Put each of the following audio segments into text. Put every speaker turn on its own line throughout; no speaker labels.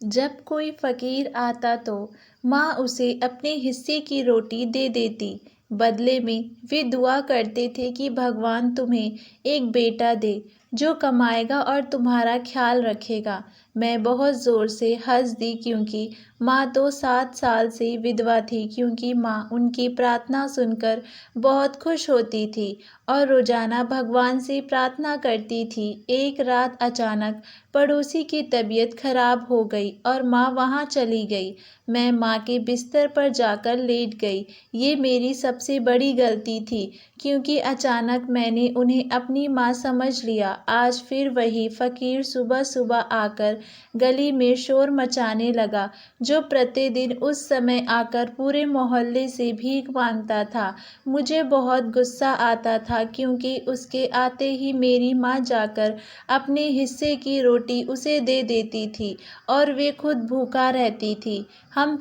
जब कोई फ़कीर आता तो माँ उसे अपने हिस्से की रोटी दे देती। बदले में वे दुआ करते थे कि भगवान तुम्हें एक बेटा दे जो कमाएगा और तुम्हारा ख्याल रखेगा। मैं बहुत ज़ोर से हंस दी क्योंकि माँ तो 7 साल से विधवा थी, क्योंकि माँ उनकी प्रार्थना सुनकर बहुत खुश होती थी और रोज़ाना भगवान से प्रार्थना करती थी। एक रात अचानक पड़ोसी की तबीयत खराब हो गई और माँ वहाँ चली गई। मैं माँ के बिस्तर पर जाकर लेट गई। ये मेरी सबसे बड़ी गलती थी, क्योंकि अचानक मैंने उन्हें अपनी माँ समझ लिया। आज फिर वही फ़कीर सुबह सुबह आकर गली में शोर मचाने लगा, जो प्रतिदिन उस समय आकर पूरे मोहल्ले से भीख मांगता था। मुझे बहुत गुस्सा आता था, क्योंकि उसके आते ही मेरी माँ जाकर अपने हिस्से की रोटी उसे दे देती थी और वे खुद भूखा रहती थी। हम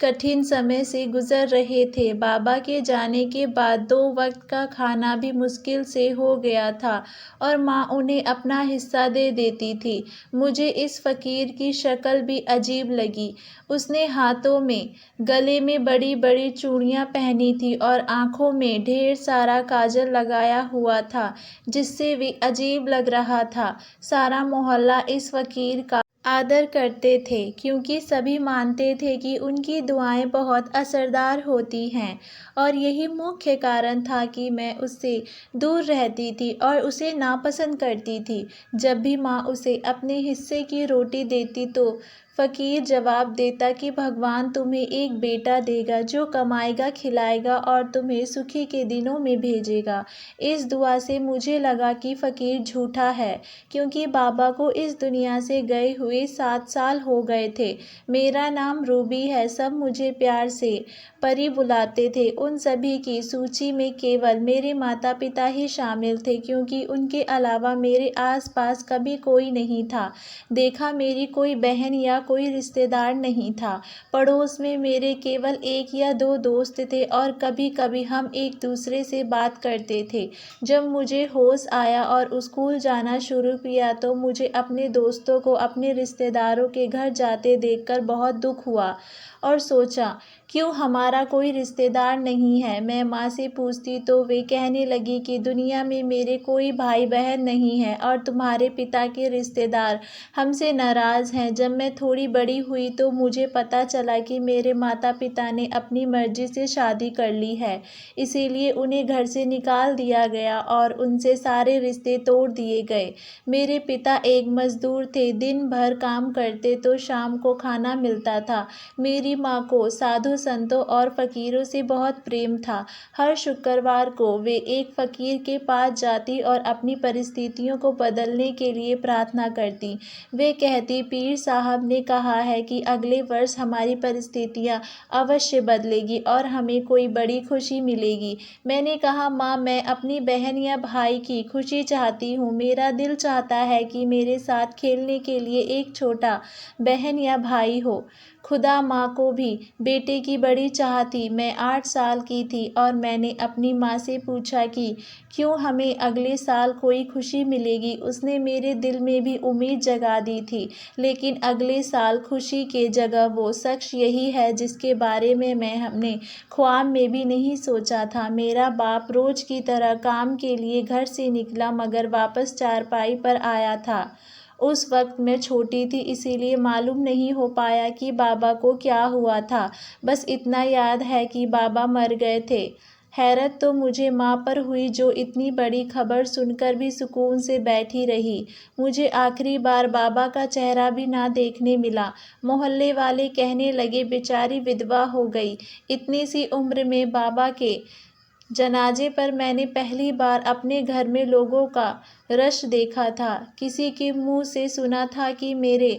कठिन समय से गुजर रहे थे। बाबा के जाने के बाद 2 वक्त का खाना भी मुश्किल से हो गया था और माँ उन्हें अपना हिस्सा दे देती थी। मुझे इस फ़कीर की शक्ल भी अजीब लगी। उसने हाथों में गले में बड़ी बड़ी चूड़ियाँ पहनी थी और आँखों में ढेर सारा काजल लगाया हुआ था, जिससे वे अजीब लग रहा था। सारा मोहल्ला इस फ़कीर का आदर करते थे, क्योंकि सभी मानते थे कि उनकी दुआएं बहुत असरदार होती हैं, और यही मुख्य कारण था कि मैं उससे दूर रहती थी और उसे नापसंद करती थी। जब भी माँ उसे अपने हिस्से की रोटी देती तो फ़कीर जवाब देता कि भगवान तुम्हें एक बेटा देगा जो कमाएगा, खिलाएगा और तुम्हें सुखी के दिनों में भेजेगा। इस दुआ से मुझे लगा कि फ़कीर झूठा है, क्योंकि बाबा को इस दुनिया से गए हुए 7 साल हो गए थे। मेरा नाम रूबी है। सब मुझे प्यार से परी बुलाते थे। उन सभी की सूची में केवल मेरे माता पिता ही शामिल थे, क्योंकि उनके अलावा मेरे आसपास कभी कोई नहीं था। देखा, मेरी कोई बहन या कोई रिश्तेदार नहीं था। पड़ोस में मेरे केवल 1 या 2 दोस्त थे और कभी कभी हम एक दूसरे से बात करते थे। जब मुझे होश आया और स्कूल जाना शुरू किया तो मुझे अपने दोस्तों को अपने रिश्तेदारों के घर जाते देखकर बहुत दुख हुआ और सोचा, क्यों हमारा कोई रिश्तेदार नहीं है। मैं माँ से पूछती तो वे कहने लगी कि दुनिया में मेरे कोई भाई बहन नहीं है और तुम्हारे पिता के रिश्तेदार हमसे नाराज़ हैं। जब मैं थोड़ी बड़ी हुई तो मुझे पता चला कि मेरे माता पिता ने अपनी मर्जी से शादी कर ली है, इसीलिए उन्हें घर से निकाल दिया गया और उनसे सारे रिश्ते तोड़ दिए गए। मेरे पिता एक मज़दूर थे, दिन भर काम करते तो शाम को खाना मिलता था। मेरी माँ को साधु संतों और फ़कीरों से बहुत प्रेम था। हर शुक्रवार को वे एक फ़कीर के पास जाती और अपनी परिस्थितियों को बदलने के लिए प्रार्थना करती। वे कहती, पीर साहब ने कहा है कि अगले वर्ष हमारी परिस्थितियाँ अवश्य बदलेगी और हमें कोई बड़ी खुशी मिलेगी। मैंने कहा, माँ, मैं अपनी बहन या भाई की खुशी चाहती हूँ। मेरा दिल चाहता है कि मेरे साथ खेलने के लिए एक छोटा बहन या भाई हो। खुदा माँ को भी बेटे की बड़ी चाह थी। मैं 8 साल की थी और मैंने अपनी माँ से पूछा कि क्यों हमें अगले साल कोई खुशी मिलेगी। उसने मेरे दिल में भी उम्मीद जगा दी थी, लेकिन अगले साल खुशी के जगह वो शख्स यही है जिसके बारे में मैं हमने ख्वाब में भी नहीं सोचा था। मेरा बाप रोज की तरह काम के लिए घर से निकला, मगर वापस चारपाई पर आया था। उस वक्त मैं छोटी थी, इसीलिए मालूम नहीं हो पाया कि बाबा को क्या हुआ था। बस इतना याद है कि बाबा मर गए थे। हैरत तो मुझे माँ पर हुई, जो इतनी बड़ी खबर सुनकर भी सुकून से बैठी रही। मुझे आखिरी बार बाबा का चेहरा भी ना देखने मिला। मोहल्ले वाले कहने लगे, बेचारी विधवा हो गई। इतनी सी उम्र में बाबा के जनाजे पर मैंने पहली बार अपने घर में लोगों का रश देखा था। किसी के मुंह से सुना था कि मेरे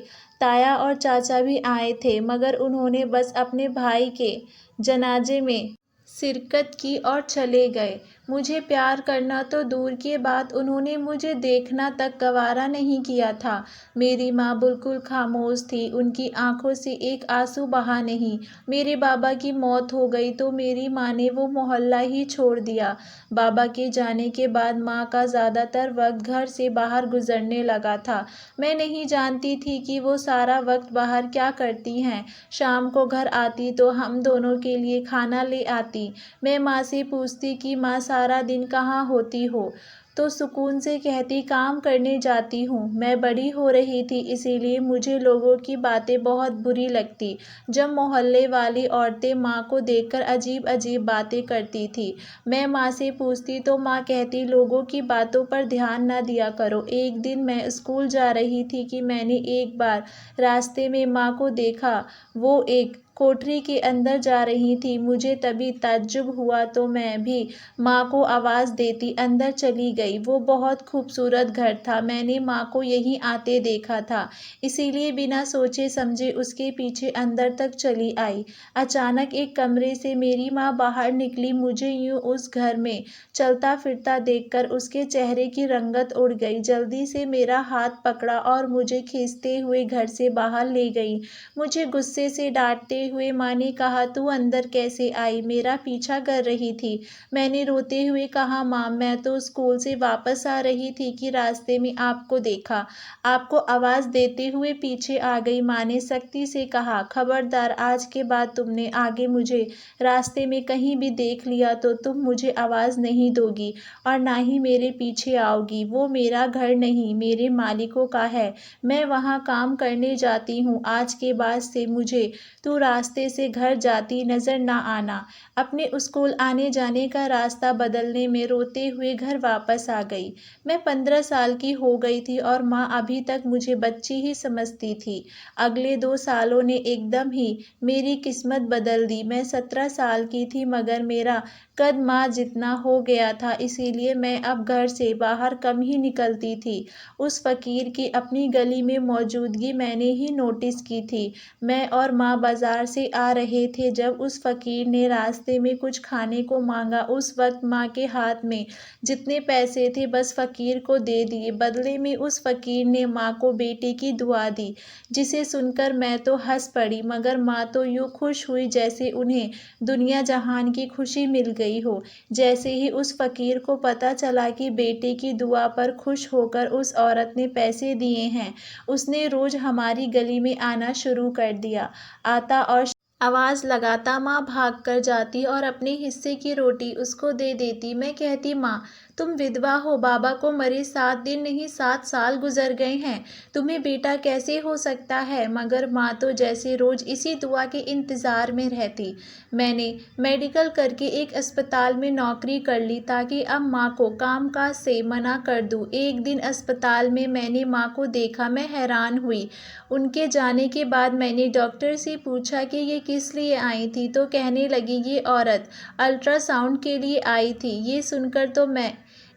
ताया और चाचा भी आए थे, मगर उन्होंने बस अपने भाई के जनाजे में शिरकत की और चले गए। मुझे प्यार करना तो दूर की बात, उन्होंने मुझे देखना तक गवारा नहीं किया था। मेरी माँ बिल्कुल खामोश थी, उनकी आंखों से एक आंसू बहा नहीं। मेरे बाबा की मौत हो गई तो मेरी माँ ने वो मोहल्ला ही छोड़ दिया। बाबा के जाने के बाद माँ का ज़्यादातर वक्त घर से बाहर गुजरने लगा था। मैं नहीं जानती थी कि वो सारा वक्त बाहर क्या करती हैं। शाम को घर आती तो हम दोनों के लिए खाना ले आती। मैं माँ से पूछती कि माँ सारा दिन कहाँ होती हो, तो सुकून से कहती काम करने जाती हूँ। मैं बड़ी हो रही थी इसीलिए मुझे लोगों की बातें बहुत बुरी लगती। जब मोहल्ले वाली औरतें माँ को देखकर अजीब अजीब बातें करती थी। मैं माँ से पूछती तो माँ कहती लोगों की बातों पर ध्यान न दिया करो। एक दिन मैं स्कूल जा रही थी कि मैंने एक बार रास्ते में माँ को देखा। वो एक कोठरी के अंदर जा रही थी। मुझे तभी ताज्जुब हुआ तो मैं भी माँ को आवाज़ देती अंदर चली गई। वो बहुत खूबसूरत घर था। मैंने माँ को यहीं आते देखा था, इसीलिए बिना सोचे समझे उसके पीछे अंदर तक चली आई। अचानक एक कमरे से मेरी माँ बाहर निकली। मुझे यूँ उस घर में चलता फिरता देखकर उसके चेहरे की रंगत उड़ गई। जल्दी से मेरा हाथ पकड़ा और मुझे खींचते हुए घर से बाहर ले गई। मुझे गुस्से से डांटते हुए माँ ने कहा तू अंदर कैसे आई, मेरा पीछा कर रही थी। मैंने रोते हुए कहा माँ मैं तो स्कूल से वापस आ रही थी कि रास्ते में आपको देखा, आपको आवाज़ देते हुए पीछे आ गई। माँ ने सख्ती से कहा खबरदार, आज के बाद तुमने आगे मुझे रास्ते में कहीं भी देख लिया तो तुम मुझे आवाज़ नहीं दोगी और ना ही मेरे पीछे आओगी। वो मेरा घर नहीं, मेरे मालिकों का है। मैं वहाँ काम करने जाती हूँ। आज के बाद से मुझे तू रास्ते से घर जाती नज़र ना आना। अपने स्कूल आने जाने का रास्ता बदलने में रोते हुए घर वापस आ गई। मैं 15 साल की हो गई थी और माँ अभी तक मुझे बच्ची ही समझती थी। अगले 2 सालों ने एकदम ही मेरी किस्मत बदल दी। मैं 17 साल की थी मगर मेरा कद माँ जितना हो गया था, इसीलिए मैं अब घर से बाहर कम ही निकलती थी। उस फ़कीर की अपनी गली में मौजूदगी मैंने ही नोटिस की थी। मैं और माँ बाजार से आ रहे थे जब उस फ़कीर ने रास्ते में कुछ खाने को मांगा। उस वक्त माँ के हाथ में जितने पैसे थे बस फ़कीर को दे दिए। बदले में उस फ़कीर ने माँ को बेटे की दुआ दी, जिसे सुनकर मैं तो हंस पड़ी मगर माँ तो यूँ खुश हुई जैसे उन्हें दुनिया जहान की खुशी मिल गई हो। जैसे ही उस फ़कीर को पता चला कि बेटे की दुआ पर खुश होकर उस औरत ने पैसे दिए हैं, उसने रोज़ हमारी गली में आना शुरू कर दिया। आता और आवाज़ लगाता माँ भाग कर जाती और अपने हिस्से की रोटी उसको दे देती। मैं कहती माँ तुम विधवा हो, बाबा को मरे 7 दिन नहीं 7 साल गुजर गए हैं, तुम्हें बेटा कैसे हो सकता है। मगर माँ तो जैसे रोज़ इसी दुआ के इंतज़ार में रहती। मैंने मेडिकल करके एक अस्पताल में नौकरी कर ली ताकि अब माँ को कामकाज से मना कर दूँ। एक दिन अस्पताल में मैंने माँ को देखा, मैं हैरान हुई। उनके जाने के बाद मैंने डॉक्टर से पूछा कि ये किस लिए आई थी, तो कहने लगी ये औरत अल्ट्रासाउंड के लिए आई थी। ये सुनकर तो मैं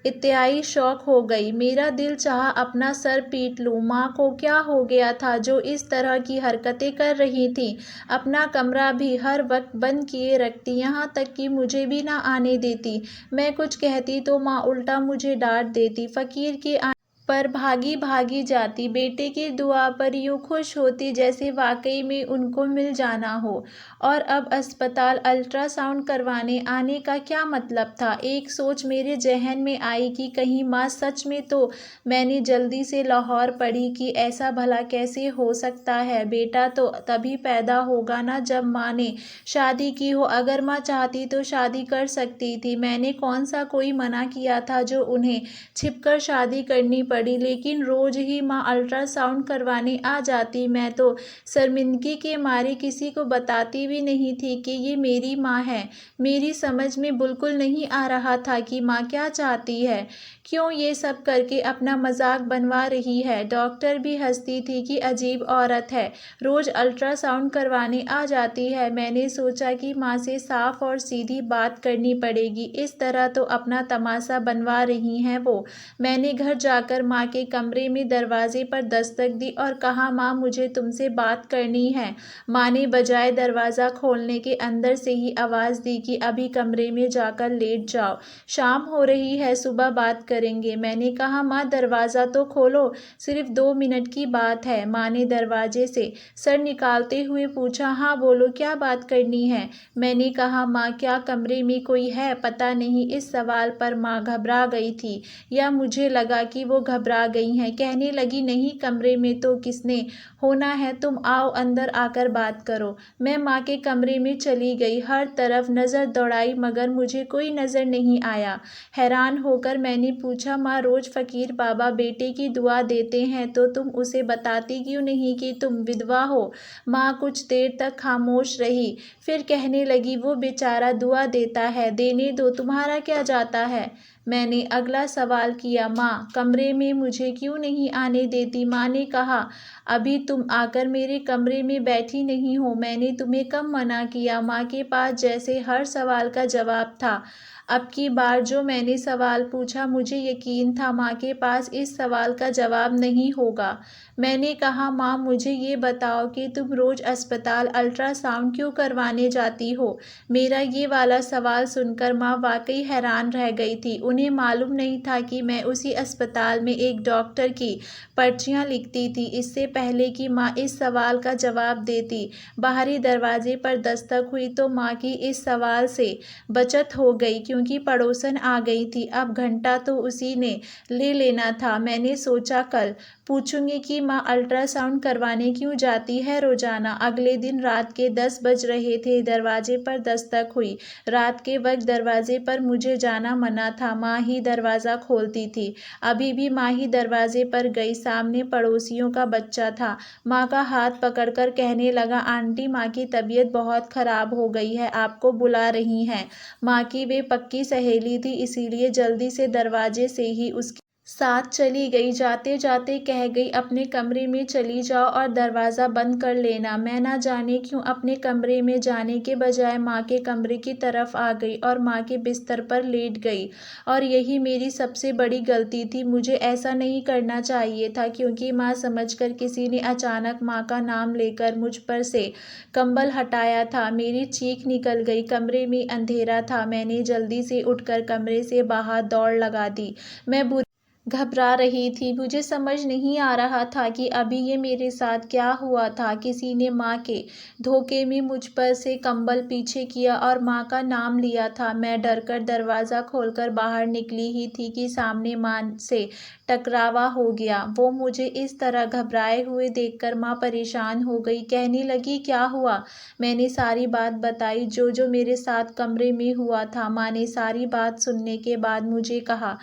इत्याई शौक हो गई। मेरा दिल चाहा अपना सर पीट लूँ। माँ को क्या हो गया था जो इस तरह की हरकतें कर रही थी। अपना कमरा भी हर वक्त बंद किए रखती, यहाँ तक कि मुझे भी ना आने देती। मैं कुछ कहती तो माँ उल्टा मुझे डांट देती। फ़कीर के पर भागी भागी जाती। बेटे की दुआ पर यूँ खुश होती जैसे वाकई में उनको मिल जाना हो। और अब अस्पताल अल्ट्रासाउंड करवाने आने का क्या मतलब था। एक सोच मेरे जहन में आई कि कहीं माँ सच में तो। मैंने जल्दी से लाहौर पढ़ी कि ऐसा भला कैसे हो सकता है। बेटा तो तभी पैदा होगा ना जब माँ ने शादी की हो। अगर माँ चाहती तो शादी कर सकती थी। मैंने कौन सा कोई मना किया था जो उन्हें छिपकर शादी करनी पड़ी। लेकिन रोज ही माँ अल्ट्रासाउंड करवाने आ जाती। मैं तो शर्मिंदगी के मारे किसी को बताती भी नहीं थी कि ये मेरी माँ है। मेरी समझ में बिल्कुल नहीं आ रहा था कि माँ क्या चाहती है, क्यों ये सब करके अपना मजाक बनवा रही है। डॉक्टर भी हंसती थी कि अजीब औरत है, रोज अल्ट्रासाउंड करवाने आ जाती है। मैंने सोचा कि माँ से साफ और सीधी बात करनी पड़ेगी, इस तरह तो अपना तमाशा बनवा रही हैं वो। मैंने घर जाकर माँ के कमरे में दरवाजे पर दस्तक दी और कहा, माँ मुझे तुमसे बात करनी है। माँ ने बजाय दरवाज़ा खोलने के अंदर से ही आवाज़ दी कि अभी कमरे में जाकर लेट जाओ, शाम हो रही है, सुबह बात करेंगे। मैंने कहा, माँ दरवाज़ा तो खोलो, सिर्फ 2 मिनट की बात है। माँ ने दरवाजे से सर निकालते हुए पूछा, हाँ बोलो, क्या बात करनी है। मैंने कहा, माँ क्या कमरे में कोई है? पता नहीं, इस सवाल पर माँ घबरा गई थी या मुझे लगा कि वो घबरा गई हैं। कहने लगी, नहीं कमरे में तो किसने होना है, तुम आओ अंदर आकर बात करो। मैं माँ के कमरे में चली गई, हर तरफ नज़र दौड़ाई मगर मुझे कोई नज़र नहीं आया। हैरान होकर मैंने पूछा, माँ रोज़ फ़कीर बाबा बेटे की दुआ देते हैं तो तुम उसे बताती क्यों नहीं कि तुम विधवा हो? माँ कुछ देर तक खामोश रही, फिर कहने लगी, वो बेचारा दुआ देता है, देने दो, तुम्हारा क्या जाता है। मैंने अगला सवाल किया, माँ कमरे में मुझे क्यों नहीं आने देती? माँ ने कहा, अभी तुम आकर मेरे कमरे में बैठी नहीं हो, मैंने तुम्हें कब मना किया? माँ के पास जैसे हर सवाल का जवाब था। अब की बार जो मैंने सवाल पूछा मुझे यकीन था माँ के पास इस सवाल का जवाब नहीं होगा। मैंने कहा, माँ मुझे ये बताओ कि तुम रोज़ अस्पताल अल्ट्रासाउंड क्यों करवाने जाती हो? मेरा ये वाला सवाल सुनकर माँ वाकई हैरान रह गई थी। उन्हें मालूम नहीं था कि मैं उसी अस्पताल में एक डॉक्टर की पर्चियाँ लिखती थी। इससे पहले कि माँ इस सवाल का जवाब देती, बाहरी दरवाजे पर दस्तक हुई तो माँ की इस सवाल से बचत हो गई क्योंकि पड़ोसन आ गई थी। अब घंटा तो उसी ने ले लेना था। मैंने सोचा कल पूछूंगी कि माँ अल्ट्रासाउंड करवाने क्यों जाती है रोजाना। अगले दिन रात के 10 बज रहे थे, दरवाजे पर दस्तक हुई। रात के वक्त दरवाजे पर मुझे जाना मना था, माँ ही दरवाज़ा खोलती थी। अभी भी माँ ही दरवाजे पर गई, सामने पड़ोसियों का बच्चा था। माँ का हाथ पकड़कर कहने लगा, आंटी माँ की तबीयत बहुत ख़राब हो गई है, आपको बुला रही हैं। माँ की वे पक्की सहेली थी, इसीलिए जल्दी से दरवाजे से ही उसके साथ चली गई। जाते जाते कह गई, अपने कमरे में चली जाओ और दरवाज़ा बंद कर लेना। मैं ना जाने क्यों अपने कमरे में जाने के बजाय माँ के कमरे की तरफ आ गई और माँ के बिस्तर पर लेट गई। और यही मेरी सबसे बड़ी गलती थी, मुझे ऐसा नहीं करना चाहिए था क्योंकि माँ समझकर किसी ने अचानक माँ का नाम लेकर मुझ पर से कंबल हटाया था। मेरी चीख निकल गई। कमरे में अंधेरा था। मैंने जल्दी से उठकर कमरे से बाहर दौड़ लगा दी। मैं घबरा रही थी। मुझे समझ नहीं आ रहा था कि अभी ये मेरे साथ क्या हुआ था। किसी ने माँ के धोखे में मुझ पर से कंबल पीछे किया और माँ का नाम लिया था। मैं डरकर दरवाज़ा खोलकर बाहर निकली ही थी कि सामने माँ से टकरावा हो गया। वो मुझे इस तरह घबराए हुए देखकर माँ परेशान हो गई। कहने लगी, क्या हुआ? मैंने सारी बात बताई, जो जो मेरे साथ कमरे में हुआ था। माँ ने सारी बात सुनने के बाद मुझे कहा,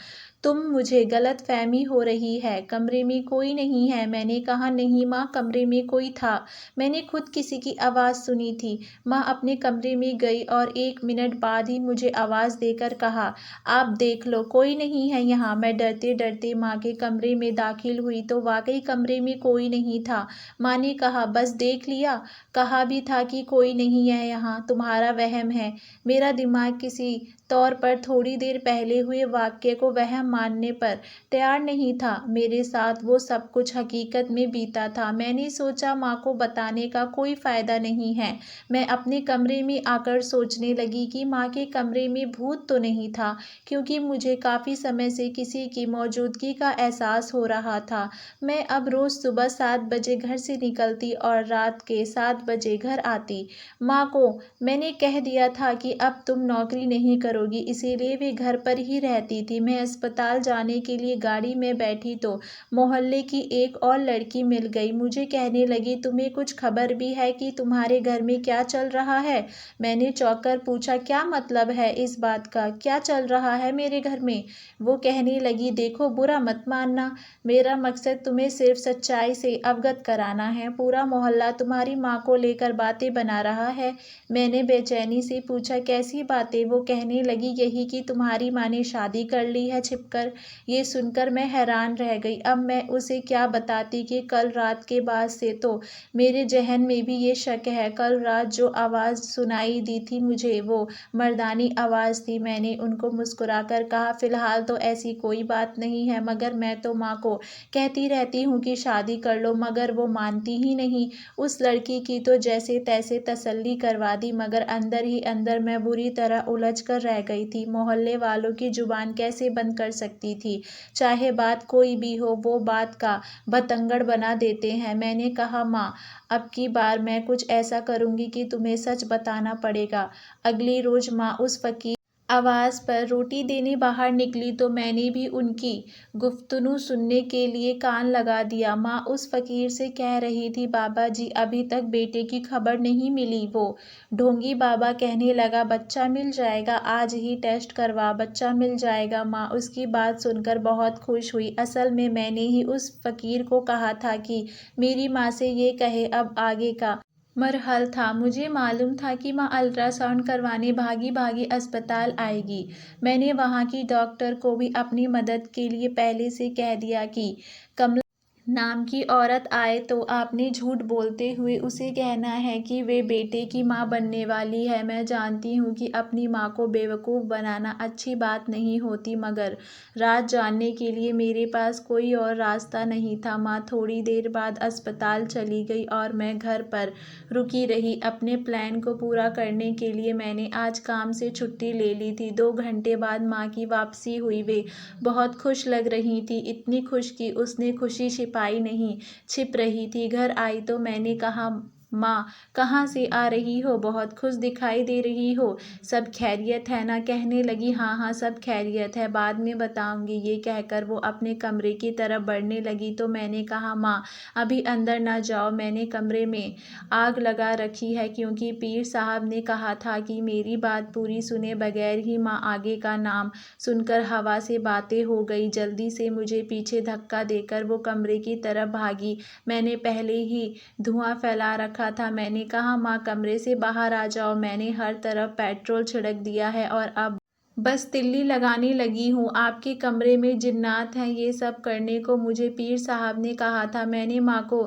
तुम मुझे गलतफहमी हो रही है, कमरे में कोई नहीं है। मैंने कहा, नहीं माँ, कमरे में कोई था, मैंने खुद किसी की आवाज़ सुनी थी। माँ अपने कमरे में गई और 1 मिनट बाद ही मुझे आवाज़ देकर कहा, आप देख लो, कोई नहीं है यहाँ। मैं डरते डरते माँ के कमरे में दाखिल हुई तो वाकई कमरे में कोई नहीं था। माँ ने कहा, बस देख लिया, कहा भी था कि कोई नहीं है यहाँ, तुम्हारा वहम है। मेरा दिमाग किसी तौर पर थोड़ी देर पहले हुए वाक्य को वहम मानने पर तैयार नहीं था। मेरे साथ वो सब कुछ हकीकत में बीता था। मैंने सोचा माँ को बताने का कोई फ़ायदा नहीं है। मैं अपने कमरे में आकर सोचने लगी कि माँ के कमरे में भूत तो नहीं था, क्योंकि मुझे काफ़ी समय से किसी की मौजूदगी का एहसास हो रहा था। मैं अब रोज़ सुबह 7 बजे घर से निकलती और रात के 7 बजे घर आती। माँ को मैंने कह दिया था कि अब तुम नौकरी नहीं करोगी, इसीलिए वे घर पर ही रहती थी। मैं अस्पताल जाने के लिए गाड़ी में बैठी तो मोहल्ले की एक और लड़की मिल गई। मुझे कहने लगी, तुम्हें कुछ खबर भी है कि तुम्हारे घर में क्या चल रहा है? मैंने चौंक कर पूछा, क्या मतलब है इस बात का? क्या चल रहा है मेरे घर में? वो कहने लगी, देखो बुरा मत मानना, मेरा मकसद तुम्हें सिर्फ सच्चाई से अवगत कराना है। पूरा मोहल्ला तुम्हारी माँ को लेकर बातें बना रहा है। मैंने बेचैनी से पूछा, कैसी बातें? वो कहने लगी यही कि तुम्हारी माँ ने शादी कर ली है छिपकर। ये सुनकर मैं हैरान रह गई। अब मैं उसे क्या बताती कि कल रात के बाद से तो मेरे ज़हन में भी ये शक है। कल रात जो आवाज़ सुनाई दी थी मुझे वो मर्दानी आवाज़ थी। मैंने उनको मुस्कुराकर कहा, फ़िलहाल तो ऐसी कोई बात नहीं है, मगर मैं तो माँ को कहती रहती हूँ कि शादी कर लो, मगर वो मानती ही नहीं। उस लड़की की तो जैसे तैसे तसल्ली करवा दी, मगर अंदर ही अंदर मैं बुरी तरह उलझ कर रह गई थी। मोहल्ले वालों की जुबान कैसे बंद कर सकती थी? चाहे बात कोई भी हो, वो बात का बतंगड़ बना देते हैं। मैंने कहा, माँ, अब की बार मैं कुछ ऐसा करूँगी कि तुम्हें सच बताना पड़ेगा। अगली रोज़ माँ उस फ़कीर आवाज़ पर रोटी देने बाहर निकली तो मैंने भी उनकी गुफ्तगू सुनने के लिए कान लगा दिया। माँ उस फ़कीर से कह रही थी, बाबा जी, अभी तक बेटे की खबर नहीं मिली। वो ढोंगी बाबा कहने लगा, बच्चा मिल जाएगा, आज ही टेस्ट करवा, बच्चा मिल जाएगा। माँ उसकी बात सुनकर बहुत खुश हुई। असल में मैंने ही उस फ़कीर को कहा था कि मेरी माँ से ये कहे। अब आगे का मरहल था। मुझे मालूम था कि माँ अल्ट्रासाउंड करवाने भागी भागी अस्पताल आएगी। मैंने वहाँ की डॉक्टर को भी अपनी मदद के लिए पहले से कह दिया कि कमला नाम की औरत आए तो आपने झूठ बोलते हुए उसे कहना है कि वे बेटे की माँ बनने वाली है। मैं जानती हूँ कि अपनी माँ को बेवकूफ़ बनाना अच्छी बात नहीं होती, मगर राज जानने के लिए मेरे पास कोई और रास्ता नहीं था। माँ थोड़ी देर बाद अस्पताल चली गई और मैं घर पर रुकी रही। अपने प्लान को पूरा करने के लिए मैंने आज काम से छुट्टी ले ली थी। 2 घंटे बाद माँ की वापसी हुई। वे बहुत खुश लग रही थी, इतनी खुश कि उसने खुशी छिपाई नहीं, छिप रही थी। घर आई तो मैंने कहा, माँ, कहाँ से आ रही हो? बहुत खुश दिखाई दे रही हो। सब खैरियत है ना? कहने लगी, हाँ हाँ, सब खैरियत है, बाद में बताऊंगी। ये कहकर वो अपने कमरे की तरफ बढ़ने लगी तो मैंने कहा, माँ, अभी अंदर ना जाओ, मैंने कमरे में आग लगा रखी है, क्योंकि पीर साहब ने कहा था कि मेरी बात पूरी सुने बगैर ही माँ आगे का नाम सुनकर हवा से बातें हो गई। जल्दी से मुझे पीछे धक्का देकर वो कमरे की तरफ भागी। मैंने पहले ही धुआं फैला रखा था। मैंने कहा, माँ, कमरे से बाहर आ जाओ, मैंने हर तरफ पेट्रोल छिड़क दिया है और अब बस तिल्ली लगाने लगी हूँ। आपके कमरे में जिन्नात हैं, ये सब करने को मुझे पीर साहब ने कहा था। मैंने माँ को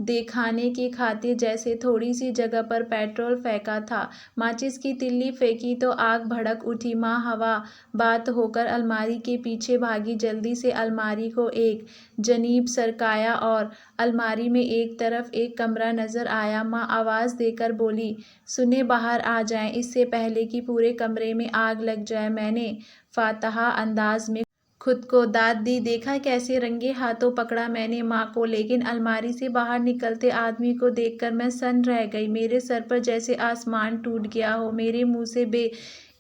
दिखाने की खातिर जैसे थोड़ी सी जगह पर पेट्रोल फेंका था, माचिस की तिल्ली फेंकी तो आग भड़क उठी। माँ हवा बात होकर अलमारी के पीछे भागी। जल्दी से अलमारी को एक जनीब सरकाया और अलमारी में एक तरफ एक कमरा नज़र आया। माँ आवाज़ देकर बोली, सुने, बाहर आ जाएं, इससे पहले कि पूरे कमरे में आग लग जाए। मैंने फातहा अंदाज में खुद को दाद दी। देखा कैसे रंगे हाथों पकड़ा मैंने माँ को, लेकिन अलमारी से बाहर निकलते आदमी को देखकर मैं सन्न रह गई। मेरे सर पर जैसे आसमान टूट गया हो। मेरे मुंह से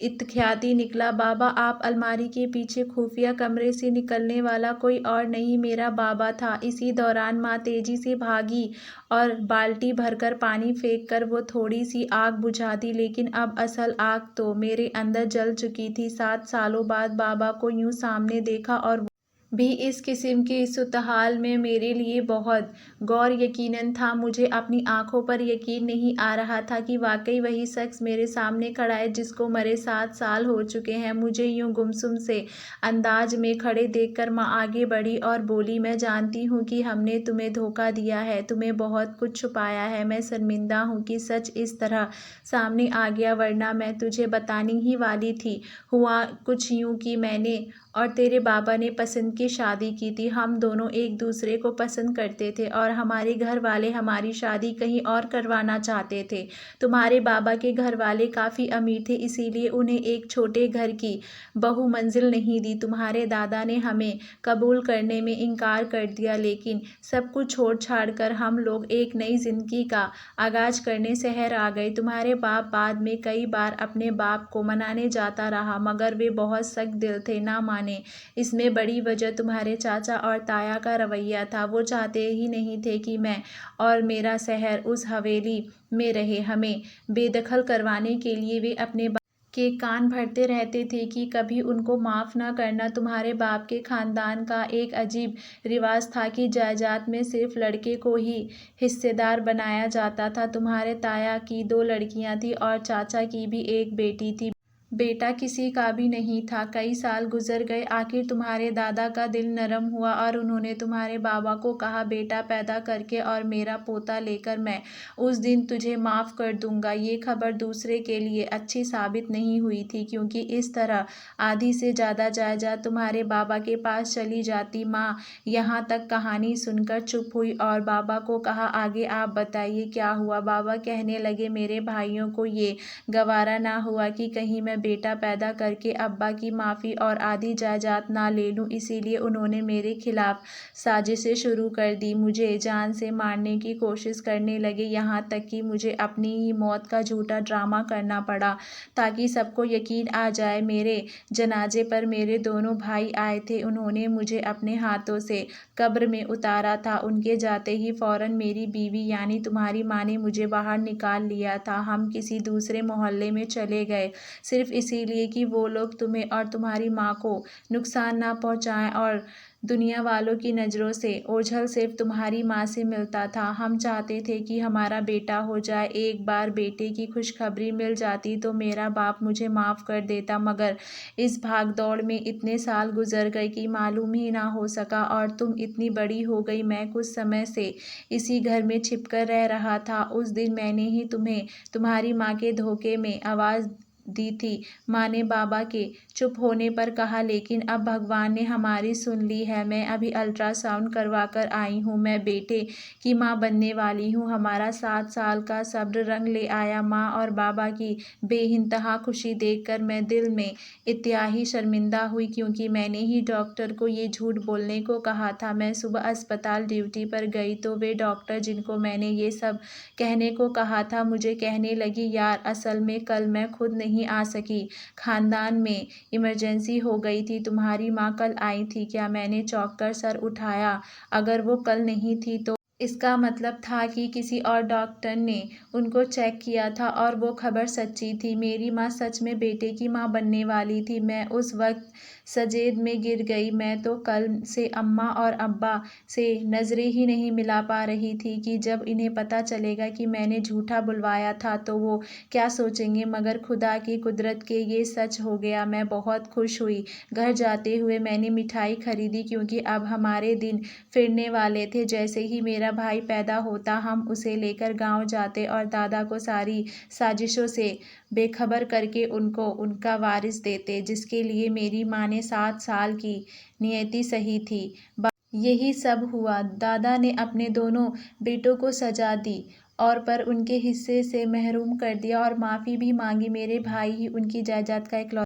इत्यादि निकला, बाबा, आप? अलमारी के पीछे खुफिया कमरे से निकलने वाला कोई और नहीं, मेरा बाबा था। इसी दौरान माँ तेजी से भागी और बाल्टी भरकर पानी फेंक कर वो थोड़ी सी आग बुझा दी, लेकिन अब असल आग तो मेरे अंदर जल चुकी थी। 7 सालों बाद बाबा को यूं सामने देखा और भी इस किस्म की सूरत-हाल में मेरे लिए बहुत गौर यकीनन था। मुझे अपनी आंखों पर यकीन नहीं आ रहा था कि वाकई वही शख्स मेरे सामने खड़ा है जिसको मरे 7 साल हो चुके हैं। मुझे यूं गुमसुम से अंदाज में खड़े देखकर माँ आगे बढ़ी और बोली, मैं जानती हूँ कि हमने तुम्हें धोखा दिया है, तुम्हें बहुत कुछ छुपाया है। मैं शर्मिंदा हूँ कि सच इस तरह सामने आ गया, वरना मैं तुझे बताने ही वाली थी। हुआ कुछ यूँ कि मैंने और तेरे बाबा ने पसंद की शादी की थी। हम दोनों एक दूसरे को पसंद करते थे और हमारे घर वाले हमारी शादी कहीं और करवाना चाहते थे। तुम्हारे बाबा के घर वाले काफ़ी अमीर थे, इसीलिए उन्हें एक छोटे घर की बहु मंजिल नहीं दी। तुम्हारे दादा ने हमें कबूल करने में इनकार कर दिया, लेकिन सब कुछ छोड़ छाड़ कर हम लोग एक नई ज़िंदगी का आगाज़ करने शहर आ गए। तुम्हारे बाप बाद में कई बार अपने बाप को मनाने जाता रहा, मगर वे बहुत सख्त दिल थे, ना माने। इसमें बड़ी वजह तुम्हारे चाचा और ताया का रवैया था। वो चाहते ही नहीं थे कि मैं और मेरा शहर उस हवेली में रहे। हमें बेदखल करवाने के लिए वे अपने बाप के कान भरते रहते थे कि कभी उनको माफ़ ना करना। तुम्हारे बाप के ख़ानदान का एक अजीब रिवाज था कि जायदाद में सिर्फ लड़के को ही हिस्सेदार बनाया जाता था। तुम्हारे ताया की 2 लड़कियां थीं और चाचा की भी एक बेटी थी। बेटा किसी का भी नहीं था। कई साल गुजर गए, आखिर तुम्हारे दादा का दिल नरम हुआ और उन्होंने तुम्हारे बाबा को कहा, बेटा पैदा करके और मेरा पोता लेकर मैं उस दिन तुझे माफ़ कर दूंगा। ये खबर दूसरे के लिए अच्छी साबित नहीं हुई थी, क्योंकि इस तरह आधी से ज़्यादा जायदाद तुम्हारे बाबा के पास चली जाती। माँ यहाँ तक कहानी सुनकर चुप हुई और बाबा को कहा, आगे आप बताइए क्या हुआ। बाबा कहने लगे, मेरे भाइयों को ये गवारा ना हुआ कि कहीं मैं बेटा पैदा करके अब्बा की माफ़ी और आधी जायदाद ना ले लूं, इसीलिए उन्होंने मेरे खिलाफ साजिशें शुरू कर दी। मुझे जान से मारने की कोशिश करने लगे, यहाँ तक कि मुझे अपनी ही मौत का झूठा ड्रामा करना पड़ा ताकि सबको यकीन आ जाए। मेरे जनाजे पर मेरे दोनों भाई आए थे, उन्होंने मुझे अपने हाथों से कब्र में उतारा था। उनके जाते ही फ़ौरन मेरी बीवी यानी तुम्हारी माँ ने मुझे बाहर निकाल लिया था। हम किसी दूसरे मोहल्ले में चले गए, सिर्फ इसीलिए कि वो लोग तुम्हें और तुम्हारी माँ को नुकसान ना पहुँचाएं और दुनिया वालों की नज़रों से ओझल सिर्फ तुम्हारी माँ से मिलता था। हम चाहते थे कि हमारा बेटा हो जाए। एक बार बेटे की खुशखबरी मिल जाती तो मेरा बाप मुझे माफ़ कर देता, मगर इस भाग दौड़ में इतने साल गुजर गए कि मालूम ही ना हो सका और तुम इतनी बड़ी हो गई। मैं कुछ समय से इसी घर में छिपकर रह रहा था। उस दिन मैंने ही तुम्हें तुम्हारी माँ के धोखे में आवाज़ दी थी। माँ ने बाबा के चुप होने पर कहा, लेकिन अब भगवान ने हमारी सुन ली है। मैं अभी अल्ट्रासाउंड करवा कर आई हूँ। मैं बेटे की माँ बनने वाली हूँ। हमारा 7 साल का सब्र रंग ले आया। माँ और बाबा की बेइंतहा खुशी देखकर मैं दिल में इत्याही शर्मिंदा हुई, क्योंकि मैंने ही डॉक्टर को ये झूठ बोलने को कहा था। मैं सुबह अस्पताल ड्यूटी पर गई तो वे डॉक्टर जिनको मैंने ये सब कहने को कहा था, मुझे कहने लगी, यार असल में कल मैं खुद नहीं आ सकी, खानदान में इमरजेंसी हो गई थी। तुम्हारी माँ कल आई थी क्या? मैंने चौंक कर सर उठाया। अगर वो कल नहीं थी तो इसका मतलब था कि किसी और डॉक्टर ने उनको चेक किया था और वो खबर सच्ची थी। मेरी माँ सच में बेटे की माँ बनने वाली थी। मैं उस वक्त सजेद में गिर गई। मैं तो कल से अम्मा और अब्बा से नज़रें ही नहीं मिला पा रही थी कि जब इन्हें पता चलेगा कि मैंने झूठा बुलवाया था तो वो क्या सोचेंगे, मगर खुदा की कुदरत के ये सच हो गया। मैं बहुत खुश हुई। घर जाते हुए मैंने मिठाई खरीदी, क्योंकि अब हमारे दिन फिरने वाले थे। जैसे ही मेरा भाई पैदा होता हम उसे लेकर गांव जाते और दादा को सारी साजिशों से बेखबर करके उनको उनका वारिस देते, जिसके लिए मेरी माँ ने 7 साल की नियति सही थी। यही सब हुआ। दादा ने अपने दोनों बेटों को सजा दी और पर उनके हिस्से से महरूम कर दिया और माफ़ी भी मांगी। मेरे भाई ही उनकी जायदाद का इकलौता